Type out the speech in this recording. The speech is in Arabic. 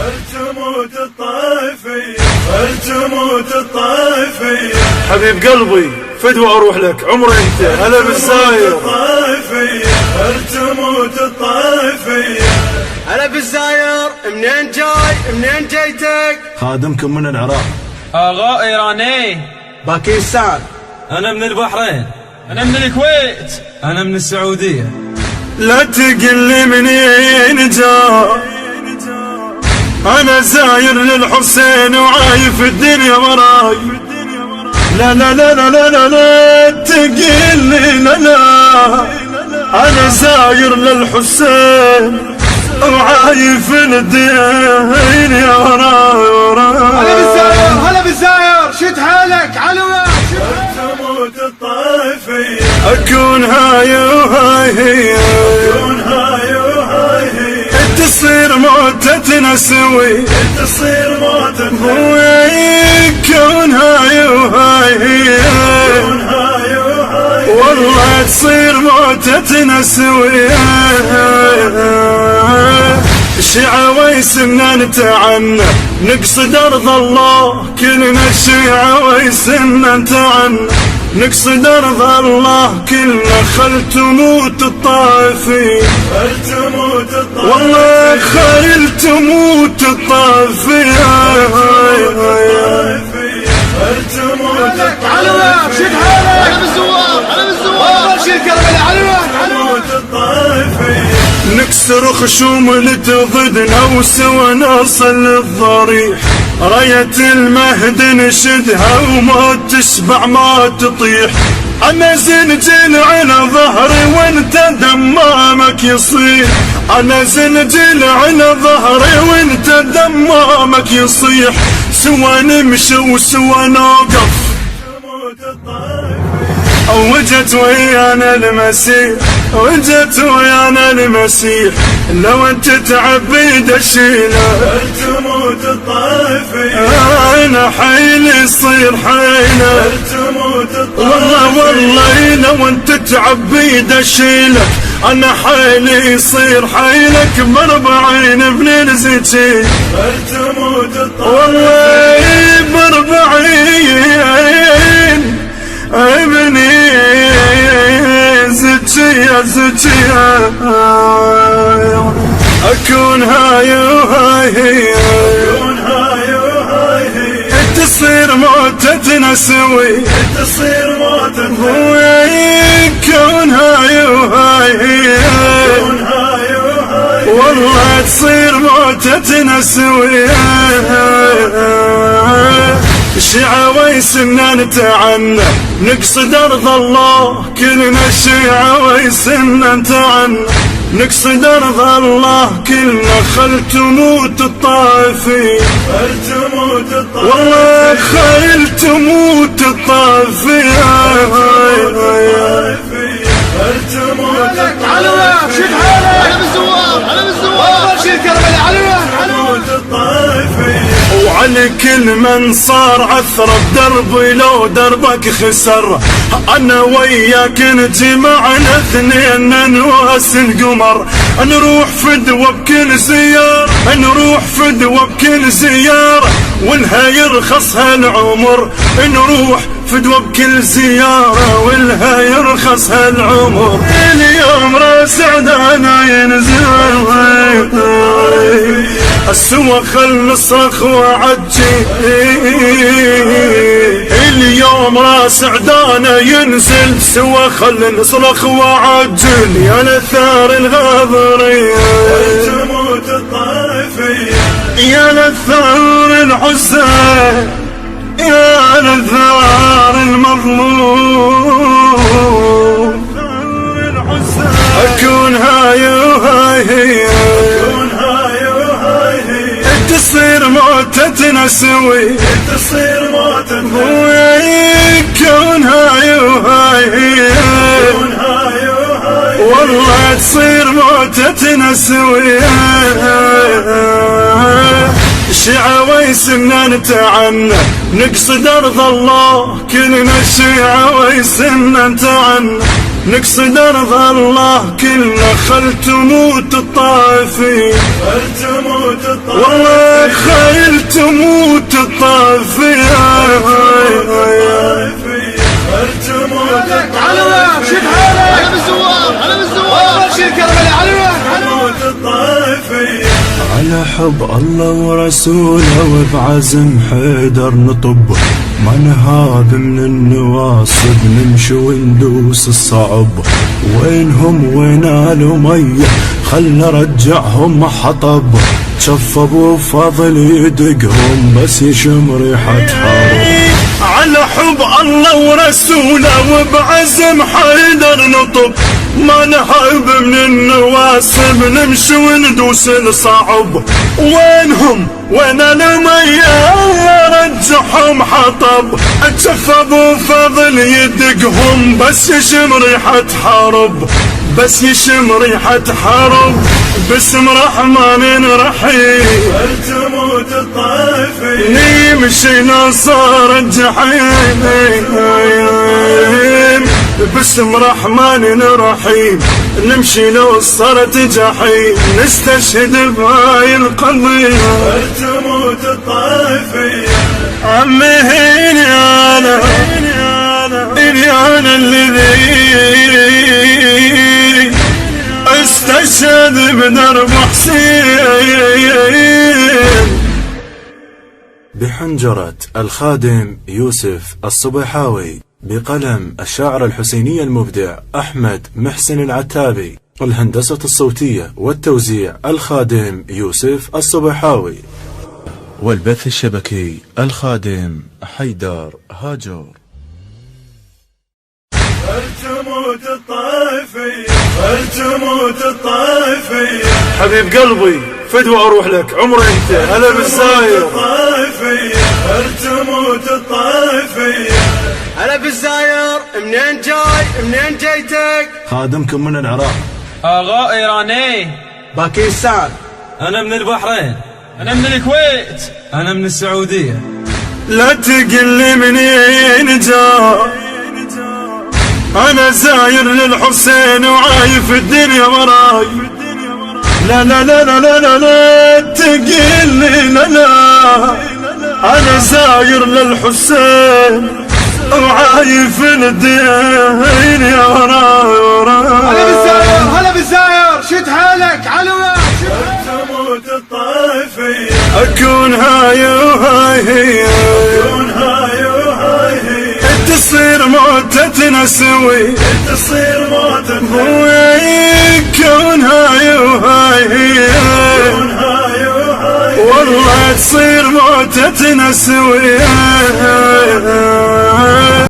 الجمود الطائفية، الجمود الطائفية، حبيب قلبي فدوى اروح لك عمري انت. هلا بالزاير الطائفية، الجمود الطائفية. هلا بالزاير، منين جاي؟ منين جيتك؟ خادمكم من العراق. آغا إيراني. باكستان. أنا من البحرين. أنا من الكويت. أنا من السعودية. لا تقل منين جاي، أنا زاير للحسين وعايف الدنيا وراي. لا لا لا لا لا لا, لا تقل لا لا، أنا زاير للحسين وعايف الدنيا وراي. هلا بالزاير، هلا بالزاير، شد حالك علوة. الجمود الطائفية، أكون هاي وهاي هي، أكون هاي وهاي هي. تصير موتتنا سوي، تصير موتتنا كون هاي وهاي هي، كون هاي وهاي. والله تصير موتتنا سوي. الشيعة ويسنا نتعنى نقصد أرض الله، كلنا الشيعة ويسنا نتعنى نقصد أرض الله كلنا. خل تموت الطائفية، الجمود الطائفية، والله خل تموت الطائفية. الجمود علوة، شد حالك. هلا بالزوار، هلا بالزوار. أول شي كربلاء علوة. الطائفية، نكسر خشوم لتضدنا وسوا نصل للضريح. راية المهد نشدها وما تشبع ما تطيح. انا زنجل على ظهري وانت دمامك يصيح. انا زنجل على ظهري وانت دمامك يصيح. سوا نمشي وسوا نوقف، وجت ويانا المسيح، وجت ويانا المسيح. لو انت تعبي دشيله الجمود الطائفية، انا حيلي يصير حيله. الجمود والله الطائفية، والله لو انت تعبي دشيلك انا حيلي يصير حيلك. ب40 بننزجي، الجمود الطائفية، والله ب40 ابني زكية زكية. أكون هاي وهاي هي، كون هاي وهاي هي. تصير موتتنا سوي، تصير موتتنا كون هاي وهاي هي، كون هاي وهاي. والله تصير موتتنا سوي. الشيعة ويسنا نتعنى نقصد أرض الله، كلنا الشيعة ويسنا نتعنى نقصد أرض الله كلنا. خل تموت الطائفية، الجمود الطائفية، والله خل تموت الطائفية. الجمود علوة، شد حالك. هلا بالزوار، هلا بالزوار. أول شي كربلاء علوة. الطائفية، وعلى كل من صار عثرة بدربي لو دربك خسر. انا وياك نجمعنا اثنين نواس القمر. نروح فدوة بكل زيارة، نروح فدوة بكل زيارة، ولها يرخص هالعمر. نروح فدوة بكل زيارة ولها يرخص هالعمر. اليوم راس عدانا ينزل السوا خل نصرخ وعجي. اليوم راس عدانا ينزل سوا خل نصرخ وعجل. يا لثار الغاضرية، الجمود الطائفية، يا لثار الحسين، يا لثار المظلوم. أكون هاي وهاي هي، كون هاي وهاي هي. تصير موتتنا سوي، تصير موتتنا كون هاي وهاي هي، كون هاي وهاي. والله تصير موتتنا سوي. الشيعة ويسنا نتعنى نقصد أرض الله، كلنا الشيعة ويسنا نتعنى نقصد ارض الله كله خل تموت الطائفين، والله خيل تموت الطائفين. على وين شد حالك على بالزوار على بالزوار شيل كربلاء على وين على حب الله ورسوله وبعزم حيدر نطب، ما نهاب من النواصب نمشي وندوس الصعب. وينهم وين الأمية خل نرجعهم حطب، شفبوا فاضل يدقهم بس يشم ريحة حرب. على حب الله ورسوله وبعزم حيدر نطب، ما نهاب من النواصب نمشي وندوس الصعب. وينهم وين الأمية رجعهم حطب، اتشفبوا فاضل يدقهم بس يشم ريحة حرب، بس يشم ريحة حرب. باسم رحمن رحيم تموت الطائفين، نمشي نصار الجحيم. باسم رحمن رحيم نمشي لو صارت جحيم، نستشهد بهاي القضية. تموت الطائفين عمي هيني انا الذي استشهد بدرب حسين. بحنجرة الخادم يوسف الصبيحاوي، بقلم الشاعر الحسيني المبدع أحمد محسن العتابي، الهندسة الصوتية والتوزيع الخادم يوسف الصبيحاوي، والبث الشبكي الخادم حيدر هاجر. تموت الطائفين، تموت الطائفين، حبيب قلبي فدوى اروح لك عمري انت هلا بالزاير. تموت الطائفين هلا بالزاير. منين جاي منين جيتك؟ خادمكم من العراق. آغا إيراني. باكستان. أنا من البحرين. أنا من الكويت. أنا من السعودية. لا تقل منين جاي، انا زاير للحسين وعايف الدنيا وراي. لا لا لا لا لا لا, لا تقل لا لا، انا زاير للحسين وعايف الدنيا وراي. هلا بالزاير هلا بالزاير شد حالك على وين. تموت الطائفين، اكون هاي وهاي هي، كون هاي وهاي هي، تصير موتتنا سوي، تصير موتتنا كون هاي وهاي هي، كون هاي وهاي، والله تصير موتتنا سوي.